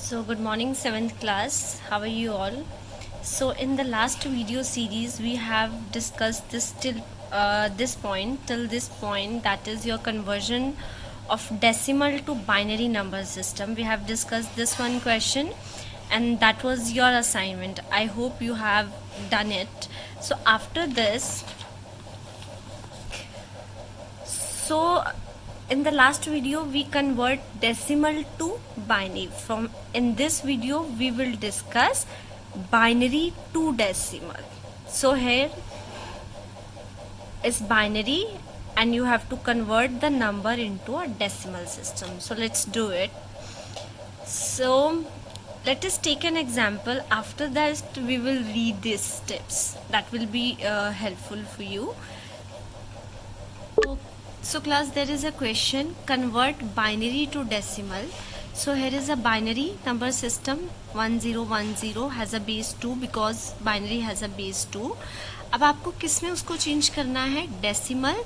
So good morning 7th class, how are you all? So in the last video series we have discussed this till this point, that is your conversion of decimal to binary number system. We have discussed this one question and that was your assignment. I hope you have done it. So after this, so in the last video we convert decimal to binary. From in this video we will discuss binary to decimal. So here is binary and you have to convert the number into a decimal system. So let's do it. So let us take an example. After that we will read these steps. That will be helpful for you. So class, there is a question, convert binary to decimal. So here is a binary number system 1010 has a base 2 because binary has a base 2. अब आपको किस में उसको change करना है? Decimal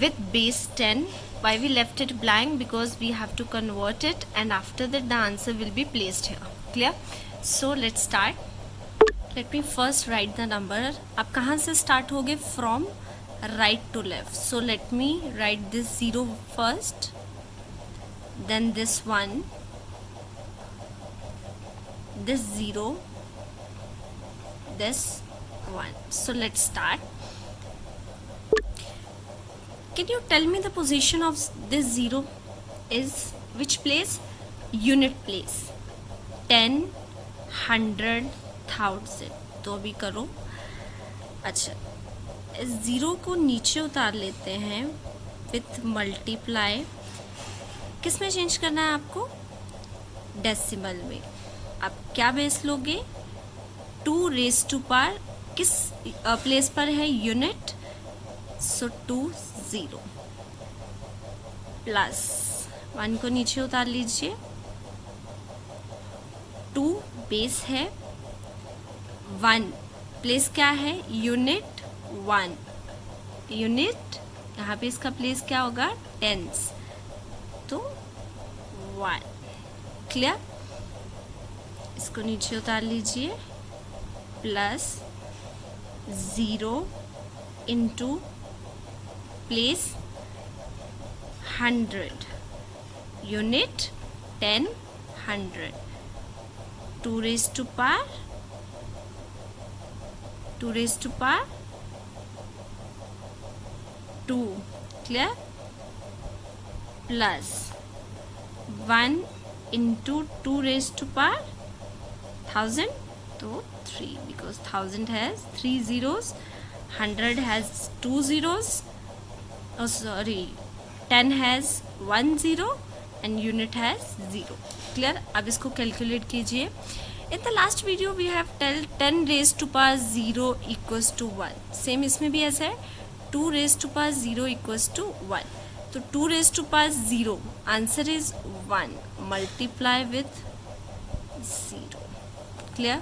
with base 10. Why we left it blank? Because we have to convert it and after that the answer will be placed here. Clear? So let's start. Let me first write the number. आप कहाँ से start होगे? From right to left. So let me write this 0 first, then this 1, this 0, this 1. So let's start. Can you tell me the position of this 0 is which place? Unit place. 10, 100, 1000. तो अभी करो. अच्छा, इस zero को नीचे उतार लेते हैं विथ मल्टीप्लाई. किस में चेंज करना है आपको? डेसिमल में. आप क्या बेस लोगे? 2 रेज़ टू पावर किस प्लेस पर है? यूनिट. सो 2 0 प्लस 1 को नीचे उतार लीजिए. 2 बेस है. 1 प्लेस क्या है? यूनिट 1. यूनिट यहाँ पे इसका प्लेस क्या होगा? टेंस. तो 1. क्लियर? इसको नीचे उतार लीजिए. Plus 0 into place 100. Unit 10 100. 2 raise to power 2 raise to power 2. Clear? Plus 1 into 2 raise to power 1000. तो 3 because 1000 has 3 zeros, 100 has 2 zeros. Oh sorry, 10 has 1 zero and unit has 0. Clear? अब इसको calculate कीजिए. In the last video we have tell 10 raised to power 0 equals to 1. Same इसमें भी ऐसा है. 2 raised to power 0 equals to 1. तो 2 raised to power 0 answer is 1. Multiply with 0. Clear?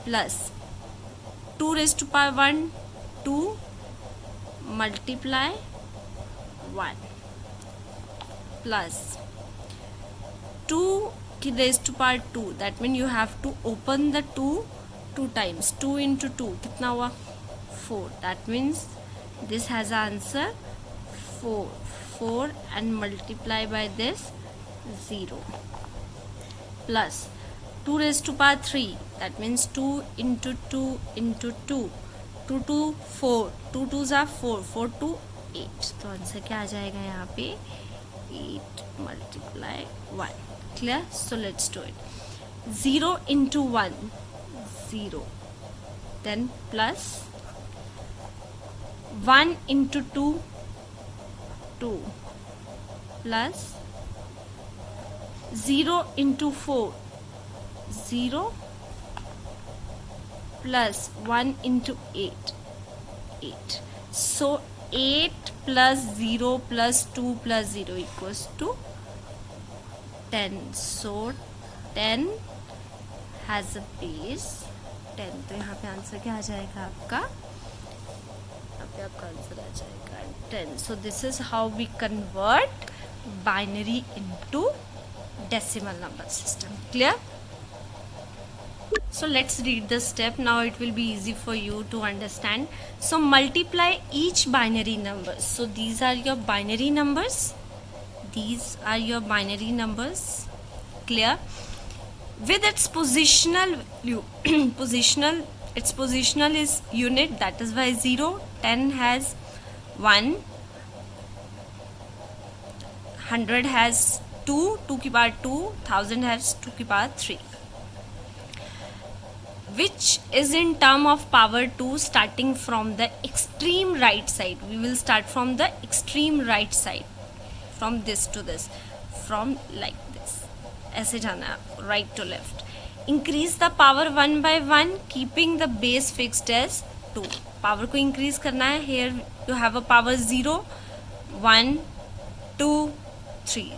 Plus 2 raised to power 1 2 multiply 1 plus 2 raised to power 2. That means you have to open the 2 times. 2 into 2 कितना हुआ? 4. That means this has answer 4 and multiply by this 0 plus 2 raised to power 3. That means 2 into 2 into 2. 2 to 4. 2 2s are 4. 4 to 8. तो answer क्या आ जाएगा यहाँ पे? 8 multiply 1. Clear? So let's do it. 0 into 1 0. Then plus 1 into 2 2 plus 0 into 4 0 plus 1 into 8 8. So 8 plus 0 plus 2 plus 0 equals to 10. So 10 has a base 10. तो यहाँ पे answer क्या आ जाएगा आपका? यहाँ पे आपका आंसर आ जाएगा 10. So this is how we convert binary into decimal number system. Clear? So let's read the step. Now it will be easy for you to understand. So multiply each binary number. So these are your binary numbers. These are your binary numbers. Clear? With its positional value. Its positional is unit, that is why 0. 10 has 1. 100 has 2, 2 की power 2. 1000 has 2 की power 3. Which is in term of power 2 starting from the extreme right side. We will start from the extreme right side. From this to this. From like this. ऐसे जाना है आपको, right to left. Increase the power 1 by 1 keeping the base fixed as 2. Power को increase करना है. Here you have a power 0, 1, 2, 3.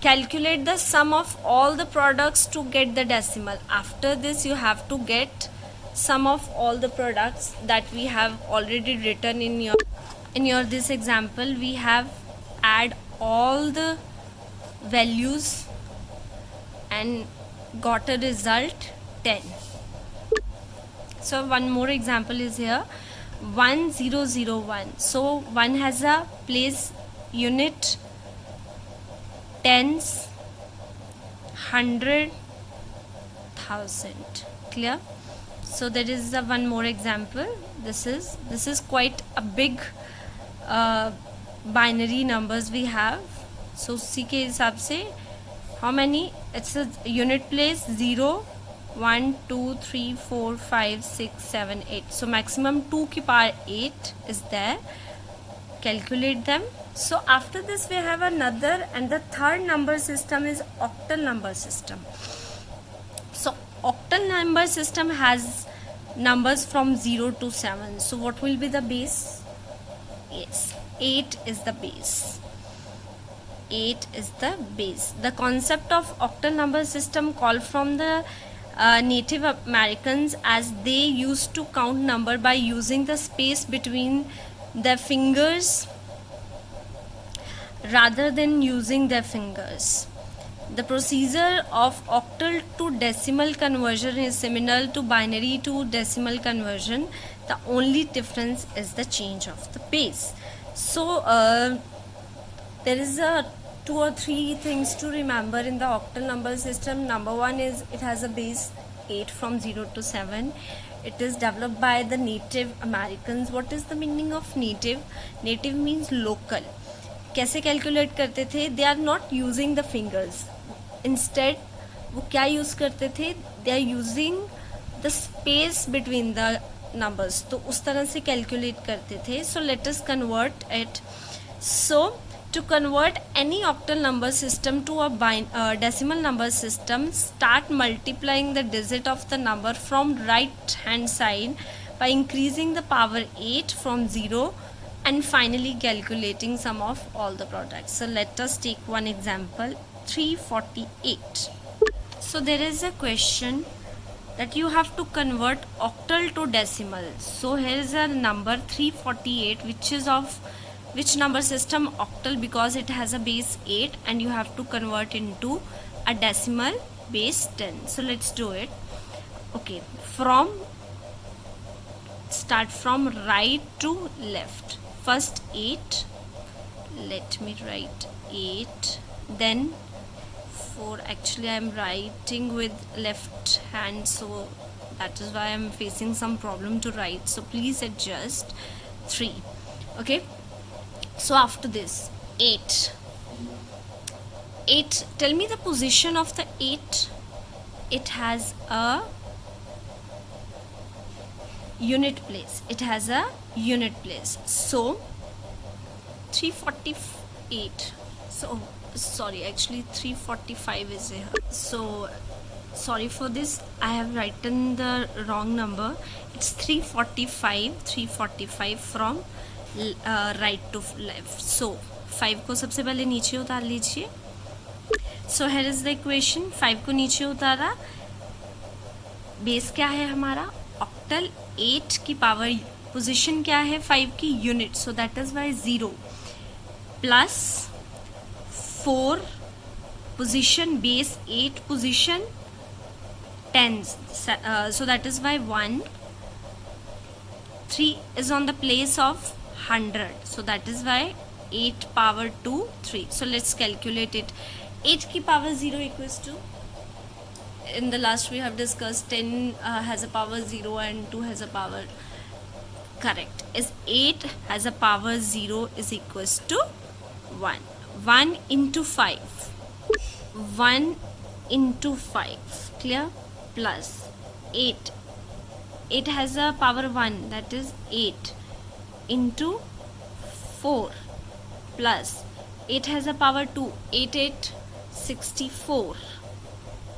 Calculate the sum of all the products to get the decimal. After this you have to get sum of all the products that we have already written in your this example. We have add all the values and got a result 10. So one more example is here, 1001. So 1 has a place unit, tens, 100, 1000. Clear? So there is one more example. This is quite a big binary numbers we have. So उसी के हिसाब से how many? It's a unit place 0, 1, 2, 3, 4, 5, 6, 7, 8. So maximum 2 की power 8 is there. Calculate them. So after this we have another, and the third number system is octal number system. So octal number system has numbers from 0 to 7. So what will be the base? Yes, 8 is the base. 8 is the base. The concept of octal number system called from the Native Americans, as they used to count number by using the space between their fingers rather than using their fingers. The procedure of octal to decimal conversion is similar to binary to decimal conversion. The only difference is the change of the base. So there is a 2 or 3 things to remember in the octal number system. Number 1 is it has a base 8 from 0 to 7. It is developed by the Native Americans. What is the meaning of native? Native means local. कैसे calculate करते थे? They are not using the fingers. Instead वो क्या use करते थे? They are using the space between the numbers. तो उस तरह से कैलकुलेट करते थे. So let us convert it. So to convert any octal number system to a decimal number system, start multiplying the digit of the number from right hand side by increasing the power 8 from 0 and finally calculating sum of all the products. So let us take one example, 348. So there is a question that you have to convert octal to decimal. So here is a number 348 which is of which number system? Octal, because it has a base 8 and you have to convert into a decimal base 10. So let's do it. Okay, start from right to left. First 8, let me write 8, then 4. Actually I am writing with left hand, so that is why I am facing some problem to write, so please adjust. 3. Okay, so after this 8, tell me the position of the 8. It has a unit place. So 348. So sorry, actually 345 is here. So sorry for this, I have written the wrong number. It's 345 from right to left. So 5 को सबसे पहले नीचे उतार लीजिए. So here is the equation. 5 को नीचे उतारा. Base क्या है हमारा? ऑक्टल. 8 की पावर पोजीशन क्या है? 5 की unit. So that is Y 0 plus 4 position base 8 position tens, so that is why 1 3 is on the place of 100, so that is why 8 power 2 3. So let's calculate it. 8 की power 0 equals to, in the last we have discussed 10 has a power 0 and 2 has a power, correct, is 8 has a power 0 is equals to 1. 1 into 5, 1 into 5, clear, plus 8, 8 has a power 1, that is 8 into 4, plus 8 has a power 2, 8 8 64,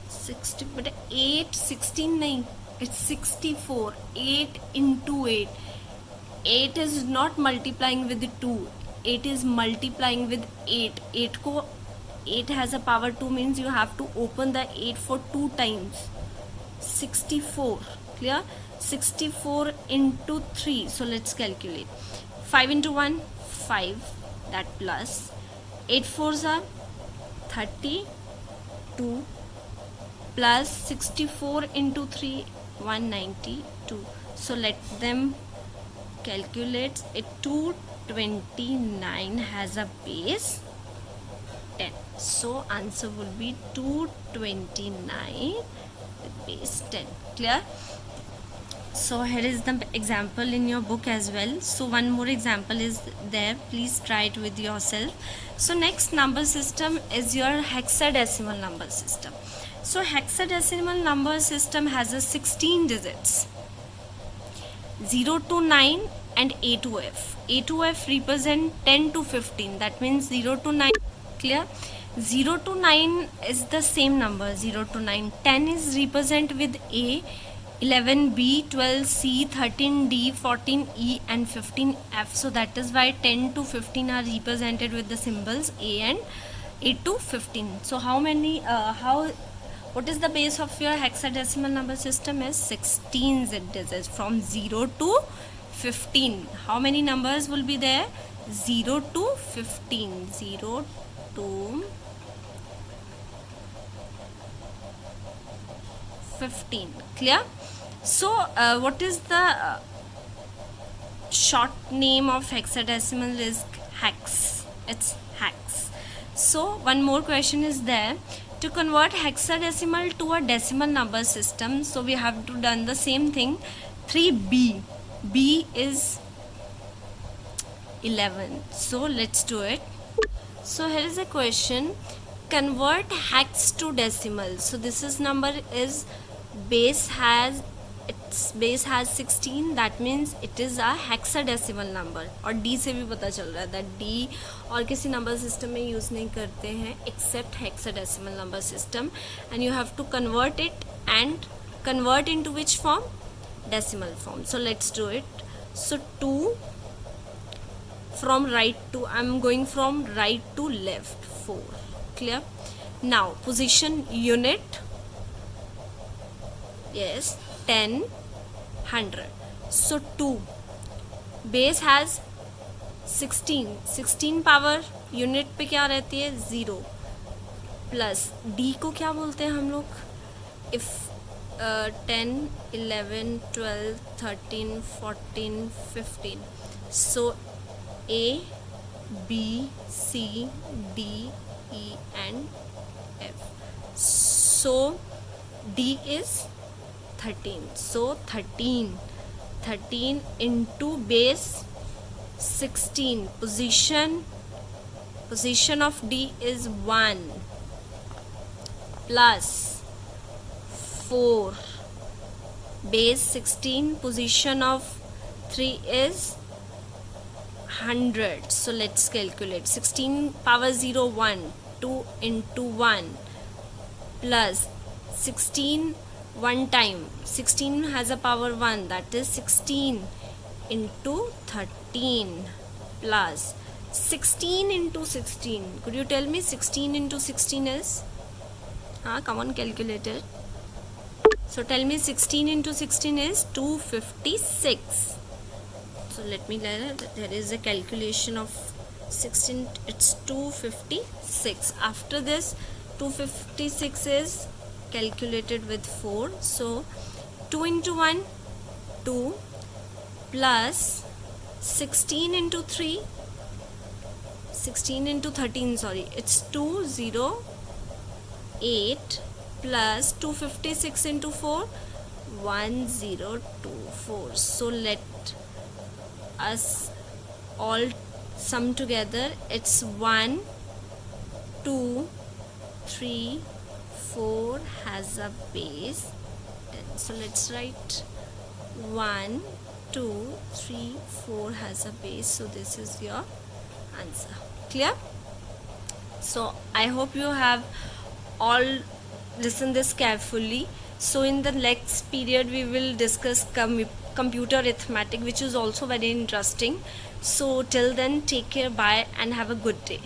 60, but 8 16 nahi, it's 64. 8 into 8, 8 is not multiplying with 2, 8 is multiplying with 8. 8 को 8 has a power 2 means you have to open the 8 for 2 times. 64, clear. 64 into 3, so let's calculate. 5 into 1 5, that plus 8 4s are 32, plus 64 into 3 192, so let them calculate it. 229 has a base 10, so answer would be 229 with base 10, clear. So here is the example in your book as well. So one more example is there, please try it with yourself. So next number system is your hexadecimal number system. So hexadecimal number system has a 16 digits, 0 to 9 and A to F. A to F represent 10 to 15, that means 0 to 9, clear. 0 to 9 is the same number, 0 to 9. 10 is represent with A, 11B, 12C, 13D, 14E and 15F. So that is why 10 to 15 are represented with the symbols A and 8 to 15. So how many, what is the base of your hexadecimal number system is 16 digits from 0 to 15. How many numbers will be there? 0 to 15. 0 to 15, clear. So what is the short name of hexadecimal is hex, it's hex. So one more question is there. To convert hexadecimal to a decimal number system, so we have to done the same thing. 3b, b is 11, so let's do it. So here is a question, convert hex to decimal. So this is number is base has, its base has 16, that means it is a hexadecimal number. और D से भी पता चल रहा है that D और किसी number system में use नहीं करते हैं except hexadecimal number system, and you have to convert it, and convert into which form? Decimal form. So let's do it. So 2 from right to, I'm going from right to left, 4, clear. Now position unit, yes, 10 100. So 2 base has 16, 16 power unit पे क्या रहती है 0, plus D को क्या बोलते हैं हम लोग? If 10 11 12 13 14 15, so A B C D E and F. So D is 13, so 13 into base 16, position of D is 1, plus 4, base 16, position of 3 is 100. So let's calculate. 16 power 0 1, 2 into 1, plus 16 one time, 16 has a power 1, that is 16 into 13, plus 16 into 16. Could you tell me 16 into 16 is? Come on, calculator. So tell me 16 into 16 is 256. So let me learn that there is a calculation of 16, it's 256. After this 256 is calculated with 4. So 2 into 1, 2, plus 16 into 3, 16 into 13, sorry, it's 208, plus 256 into 4, 1024. So let us all sum together. It's 1, 2, 3, 4 has a base 10. So let's write 1, 2, 3, 4 has a base. So this is your answer. Clear? So I hope you have all listened this carefully. So in the next period we will discuss computer arithmetic, which is also very interesting. So till then, take care, bye, and have a good day.